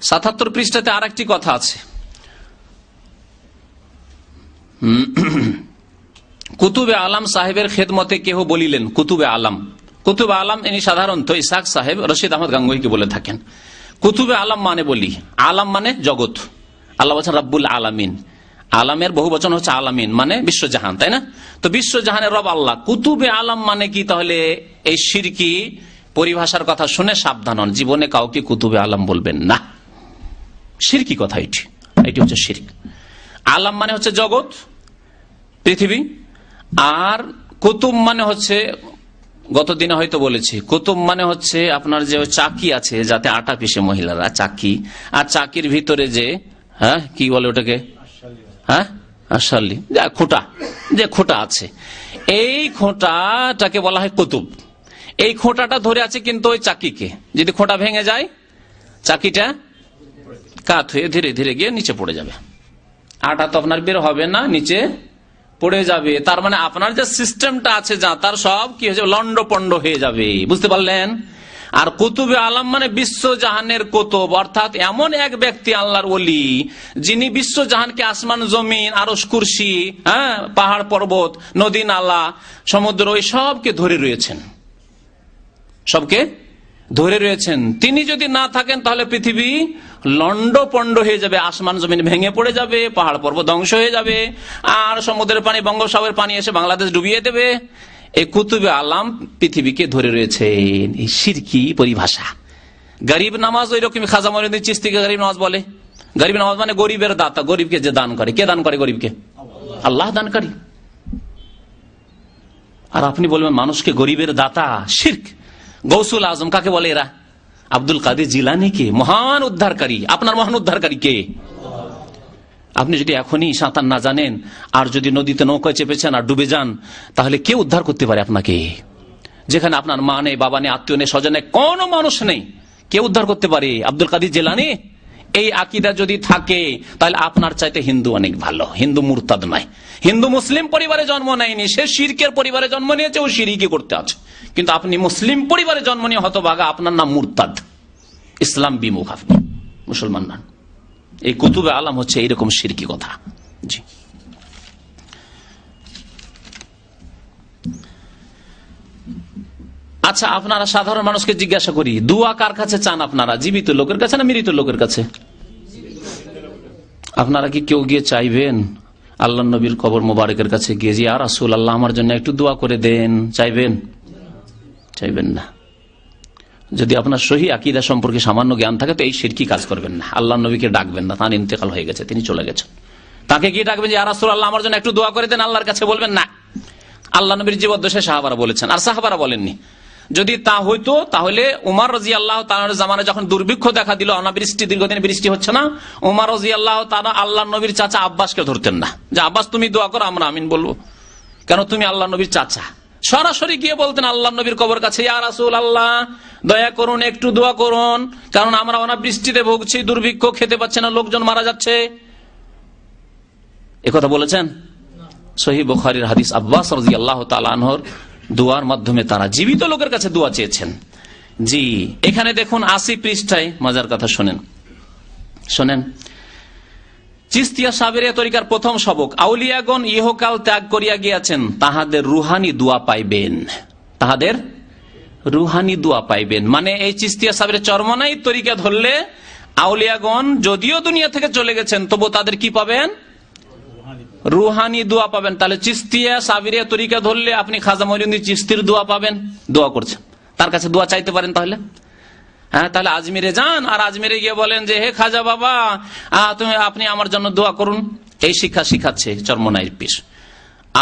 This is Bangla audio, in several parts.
৭৭ পৃষ্ঠাতে আর একটি কথা আছে। কুতুবে আলম সাহেবের খেদমতে কেহ বলিলেন, কুতুবে আলম ইনি সাধারণত ইসাক সাহেব রশিদ আহমদ গাঙ্গুহিকে বলে থাকেন। কুতুবে আলম মানে বলি, আলম মানে জগৎ, আল্লাহ বলছেন রব্বুল আলামিন, আলামের বহু বচন হচ্ছে আলামিন মানে বিশ্বজাহান, তাই না? তো বিশ্বজাহানের রব আল্লাহ। কুতুবে আলম মানে কি? তাহলে এই শিরকি পরিভাষার কথা শুনে সাবধান হন, জীবনে কাউকে কুতুবে আলম বলবেন না। শিরকি কথা এটি হচ্ছে শিরক। আলম মানে হচ্ছে জগৎ, পৃথিবী, আর কুতুব মানে হচ্ছে, গতদিনে হয়তো বলেছি, কুতুব মানে হচ্ছে আপনার যে চাকি আছে যাতে আটা পিষে মহিলারা, চাকি, আর চাকির ভিতরে যে কি বলে ওটাকে, আশালি, খোঁটা, যে খোঁটা আছে, এই খোঁটাটাকে বলা হয় কুতুব। এই খোঁটাটা ধরে আছে কিন্তু ওই চাকিকে, যদি খোঁটা ভেঙে যায় চাকিটা কাত হয়ে ধীরে ধীরে গিয়ে নিচে পড়ে যাবে, আটা তো আপনার বের হবে না, নিচে পড়ে যাবে। তার মানে আপনার যে সিস্টেমটা আছে যা, তার সব কি হয়ে যাবে, লন্ড পন্ড হয়ে যাবে, বুঝতে পারলেন? আর কুতুবে আলম মানে বিশ্বজাহানের কুতুব, অর্থাৎ এমন এক ব্যক্তি আল্লাহর ওলি যিনি বিশ্বজাহানকে, আসমান জমিন, আরশ কুরসি, পাহাড় পর্বত, নদী নালা, সমুদ্র, এই সবকে ধরে রয়েছেন, সবকে ধরে রয়েছেন। তিনি যদি না থাকেন তাহলে পৃথিবী লন্ড পন্ড হয়ে যাবে, আসমান জমিন ভেঙে পড়ে যাবে, পাহাড় পর্বত ধ্বংস হয়ে যাবে, আর সমুদ্রের পানি, বঙ্গোপসাগরের পানি এসে বাংলাদেশ ডুবিয়ে দেবে। এই কুতুবে আলম পৃথিবীকে ধরে রয়েছেন। এই শিরকি পরিভাষা। গরিব নামাজ ওই রকম, খাজা মঈনুদ্দিন চিশতিকে গরিব নামাজ বলে। গরিব নামাজ মানে গরিবের দাতা, গরিবকে যে দান করে। কে দান করে গরিবকে? আল্লাহ দানকারী। আর আপনি বলবেন মানুষকে গরিবের দাতা, শিরক। গৌসুল আজম কাকে বলে এরা? আব্দুল কাদের জিলানীকে, মহান উদ্ধারকারী। আপনার মহান উদ্ধারকারী কে? আপনি যদি এখনই সাঁতার না জানেন আর যদি নদীতে নৌকায় চেপেছেন আর ডুবে যান, তাহলে কে উদ্ধার করতে পারে আপনাকে? যেখানে আপনার মা নেই, বাবা নেই, আত্মীয় নেই, স্বজন নেই, কোন মানুষ নেই, কে উদ্ধার করতে পারে? আব্দুল কাদের জিলানী। এই আকীদা যদি থাকে তাহলে আপনার চাইতে হিন্দু অনেক ভালো। হিন্দু মুরতাদ নয়, হিন্দু মুসলিম পরিবারে জন্ম নেয়নি, সে শিরকের পরিবারে জন্ম নিয়েছে, ও শিরকি করতে আছে। কিন্তু আপনি মুসলিম পরিবারে জন্ম নিয়ে হতভাগা, আপনার নাম মুরতাদ, ইসলাম বিমুখ, আপনি মুসলমান নন। এই কুতুবে আলম হচ্ছে এইরকম শিরকি কথা। জি, আচ্ছা, আপনারা সাধারণ মানুষকে জিজ্ঞাসা করি, দোয়া কার কাছে চান আপনারা? জীবিত লোকের কাছে না মৃত লোকের কাছে? আপনারা কি কেউ গিয়ে চাইবেন আল্লাহ নবীর কবর মোবারকের কাছে গিয়ে, যে ইয়া রাসূলুল্লাহ আমার জন্য একটু দোয়া করে দেন? চাইবেন? চাইবেন না। যদি আপনার সহি আকীদা সম্পর্কে সামান্য জ্ঞান থাকে তো এই শিরকি কাজ করবেন না। আল্লাহ নবীকে ডাকবেন না, তার ইন্তেকাল হয়ে গেছে, তিনি চলে গেছেন। তাকে গিয়ে ডাকবেন যে ইয়া রাসূলুল্লাহ আমার জন্য একটু দোয়া করে দেন, আল্লাহর কাছে বলবেন না। আল্লাহ নবীর জীবদ্দশায় সাহাবারা বলেছেন, আর সাহাবারা বলেননি। যদি তা হইতো তাহলে উমর রাদিয়াল্লাহু তাআলার জামানায় যখন দুর্ভিক্ষ দেখা দিল, অনাবৃষ্টি, দীর্ঘদিন বৃষ্টি হচ্ছে না, উমর রাদিয়াল্লাহু তাআলা আল্লাহ নবীর চাচা আব্বাসকে ধরতেন না, যে আব্বাস তুমি দোয়া করো, আমরা আমিন বলবো, কেন তুমি আল্লাহ নবীর চাচা। সরাসরি গিয়ে বলতেন আল্লাহ নবীর কবর কাছে, ইয়া রাসূলুল্লাহ দয়া করুন, একটু দোয়া করুন, কারণ আমরা অনাবৃষ্টিতে ভুগছি, দুর্ভিক্ষ, খেতে পাচ্ছে না, লোকজন মারা যাচ্ছে। একথা বলেছেন? সহিহ বুখারীর হাদিস। আব্বাস রাদিয়াল্লাহু তাআলা আনহুর দোয়ার মাধ্যমে তারা জীবিত লোকের কাছে দোয়া চেয়েছেন। জি, এখানে দেখুন 80 পৃষ্ঠায় মজার কথা শোনেন। চিশতিয়া সাবেরিয়া তরিকার প্রথম সবক, আউলিয়াগণ ইহকাল ত্যাগ করিয়া গিয়াছেন, তাহাদের রুহানি দোয়া পাইবেন। তাহাদের রুহানি দোয়া পাইবেন মানে এই চিশতিয়া সাবেরিয়া চরমনাই তরিকা ধরলে আউলিয়াগণ যদিও দুনিয়া থেকে চলে গেছেন, তবু তাদের কি পাবেন? রুহানি দোয়া পাবেন। তাহলে চিশতিয়া সাবেরিয়া তরিকা ধরলে আপনি খাজা মঈনুদ্দিন চিশতির দোয়া পাবেন, দোয়া করছেন, তার কাছে দোয়া চাইতে পারেন। তাহলে তাহলে আজমিরে যান আর আজমিরে গিয়ে বলেন যে হে খাজা বাবা আপনি আমার জন্য দোয়া করুন। এই শিক্ষা শিখাচ্ছে চরমনাই পীর।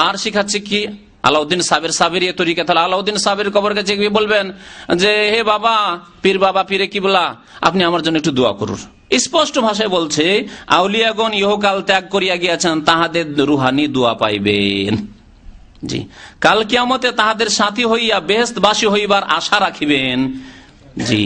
আর শিখাচ্ছে কি আলাউদ্দিন সাবেরিয়া তরিকা। তাহলে আলাউদ্দিন সাবের কবর কাছে গিয়ে বলবেন যে হে বাবা পীর, বাবা পীরে কিবলা, আপনি আমার জন্য একটু দোয়া করুন। স্পষ্ট ভাষায় বলছে আউলিয়াগণ ইহকাল ত্যাগ করিয়া গিয়াছেন, তাহাদের রুহানি দোয়া পাইবেন। জি, কাল কিয়ামতে তাহাদের সাথী হইয়া বেহেশতবাসী হইবার আশা রাখিবেন। জি,